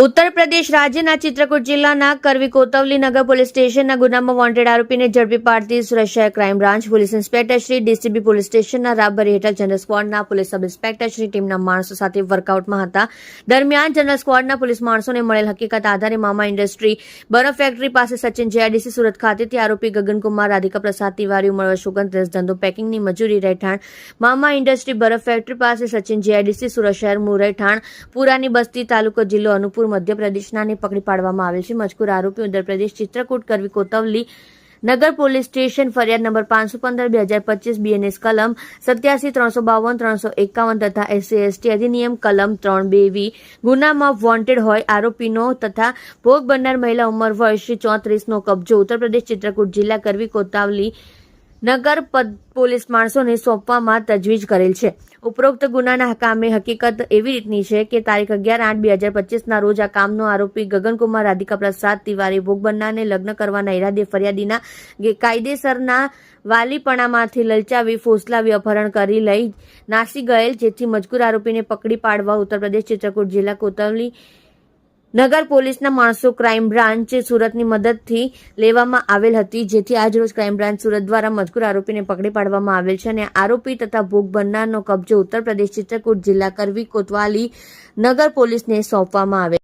ઉત્તર પ્રદેશ રાજ્યના ચિત્રકૂટ જિલ્લાના કરવી કોતવલી નગર પોલીસ સ્ટેશનના ગુનામાં વોન્ટેડ આરોપીને ઝડપી પાડતી સુરક્ષા crime branch police inspector Shri DCB police સ્ટેશનના રાબરી હેઠળ જનરલ સ્ક્વોડના પોલીસ સબ ઇન્સ્પેક્ટર શ્રી ટીમના માણસો સાથે વર્કઆઉટમાં હતા. દરમિયાન જનરલ સ્ક્વોડના પોલીસ માણસોને મળેલ હકીકત આધારે મામા ઇન્ડસ્ટ્રી બરફ ફેક્ટરી પાસે સચિન જેઆઈડીસી સુરત ખાતેથી આરોપી ગગનકુમાર રાધિકા પ્રસાદ તિવારી ઉંમર વર્ષ 29 ધંધો પેકિંગની મજૂરી રહેઠાણ મામા ઇન્ડસ્ટ્રી બરફ ફેક્ટરી પાસે સચિન જેઆઈડીસી સુરત શહેર મૂળ રહેઠાણ પુરાની બસ્તી તાલુકો જિલ્લો અનુપુર મધ્યપ્રદેશનાને પકડી પાડવામાં આવેલ છે. મજકૂર આરોપી ઉત્તર પ્રદેશ ચિત્રકૂટ કરવી કોતવલી નગર પોલીસ સ્ટેશન ફરિયાદ નંબર 515/2025 બીએનએસ કલમ 87, 352, 351 તથા SC/ST અધિનિયમ કલમ 3(2)(v) ગુનામાં વોન્ટેડ હોય. આરોપીનો તથા ભોગ બનનાર મહિલા ઉંમર વર્ષ 34 નો કબજો ઉત્તર પ્રદેશ ચિત્રકૂટ જિલ્લા કરવી કોતવલી નગર પોલીસ માણસોને સોંપવામાં તજવીજ કરેલ છે. ઉપરોક્ત ગુનાના કામે હકીકત એવી રીતની છે કે તારીખ 11/8/2025 રોજ આ કામનો આરોપી ગગનકુમાર રાધિકા પ્રસાદ તિવારી ભોગ બનનારને લગ્ન કરવાના ઈરાદે ફરિયાદીના કાયદેસરના વાલીપણામાંથી લલચાવી ફોસલાવી અપહરણ કરી લઈ નાસી ગયેલ, જેથી મજકૂર આરોપીને પકડી પાડવા ઉત્તર પ્રદેશ ચિત્રકૂટ જિલ્લા કોતવલી નગર પોલીસના માણસો ક્રાઇમ બ્રાન્ચ સુરતની મદદથી લેવામાં આવેલ હતી, જેથી આજરોજ ક્રાઇમ બ્રાન્ચ સુરત દ્વારા મજકૂર આરોપીને પકડી પાડવામાં આવેલ છે અને આરોપી તથા ભોગ બનનારનો કબજો ઉત્તર પ્રદેશ ચિત્રકૂટ જિલ્લા કરવી કોતવાલી નગર પોલીસને સોંપવામાં આવેલ